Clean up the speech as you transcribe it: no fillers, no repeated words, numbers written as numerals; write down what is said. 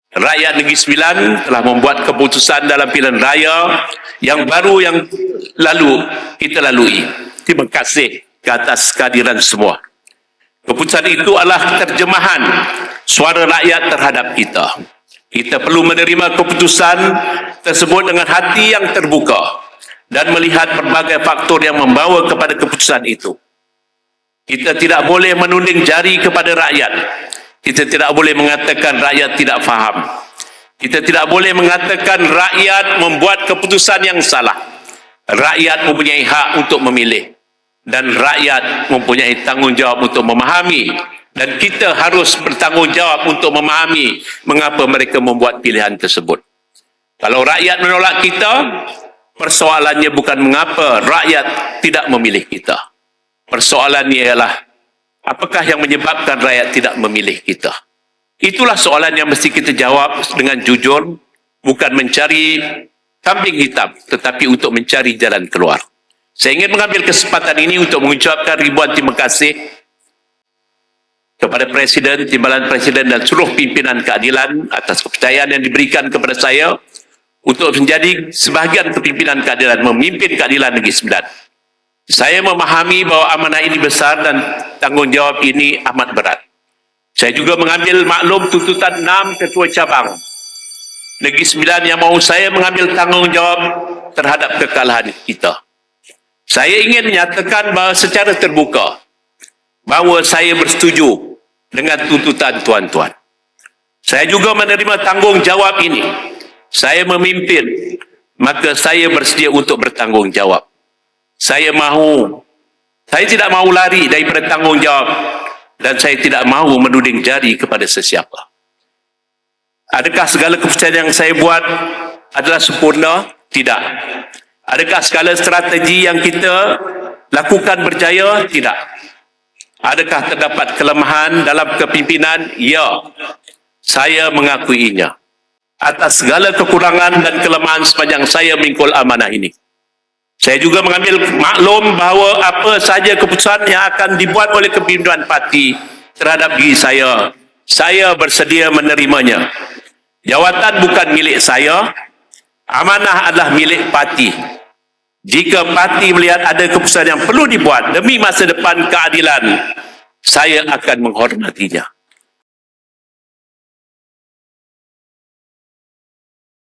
Rakyat Negeri Sembilan telah membuat keputusan dalam pilihan raya yang baru yang lalu kita lalui. Terima kasih ke atas kehadiran semua. Keputusan itu adalah terjemahan suara rakyat terhadap kita. Kita perlu menerima keputusan tersebut dengan hati yang terbuka dan melihat berbagai faktor yang membawa kepada keputusan itu. Kita tidak boleh menunding jari kepada rakyat. Kita tidak boleh mengatakan rakyat tidak faham. Kita tidak boleh mengatakan rakyat membuat keputusan yang salah. Rakyat mempunyai hak untuk memilih. Dan rakyat mempunyai tanggungjawab untuk memahami. Dan kita harus bertanggungjawab untuk memahami mengapa mereka membuat pilihan tersebut. Kalau rakyat menolak kita, persoalannya bukan mengapa rakyat tidak memilih kita. Persoalannya ialah apakah yang menyebabkan rakyat tidak memilih kita? Itulah soalan yang mesti kita jawab dengan jujur, bukan mencari kambing hitam, tetapi untuk mencari jalan keluar. Saya ingin mengambil kesempatan ini untuk mengucapkan ribuan terima kasih kepada Presiden, Timbalan Presiden dan seluruh pimpinan keadilan atas kepercayaan yang diberikan kepada saya untuk menjadi sebahagian kepimpinan keadilan, memimpin keadilan Negeri Sembilan. Saya memahami bahawa amanah ini besar dan tanggungjawab ini amat berat. Saya juga mengambil maklum tuntutan 6 ketua cabang Negeri Sembilan yang mahu saya mengambil tanggungjawab terhadap kekalahan kita. Saya ingin menyatakan bahawa secara terbuka bahawa saya bersetuju dengan tuntutan tuan-tuan. Saya juga menerima tanggungjawab ini. Saya memimpin, maka saya bersedia untuk bertanggungjawab. Saya tidak mahu lari daripada tanggungjawab dan saya tidak mahu menuding jari kepada sesiapa. Adakah segala keputusan yang saya buat adalah sempurna? Tidak. Adakah segala strategi yang kita lakukan berjaya? Tidak. Adakah terdapat kelemahan dalam kepimpinan? Ya. Saya mengakuinya. Atas segala kekurangan dan kelemahan sepanjang saya memikul amanah ini. Saya juga mengambil maklum bahawa apa sahaja keputusan yang akan dibuat oleh kepimpinan parti terhadap diri saya bersedia menerimanya. Jawatan bukan milik saya, amanah adalah milik parti. Jika parti melihat ada keputusan yang perlu dibuat demi masa depan keadilan, saya akan menghormatinya.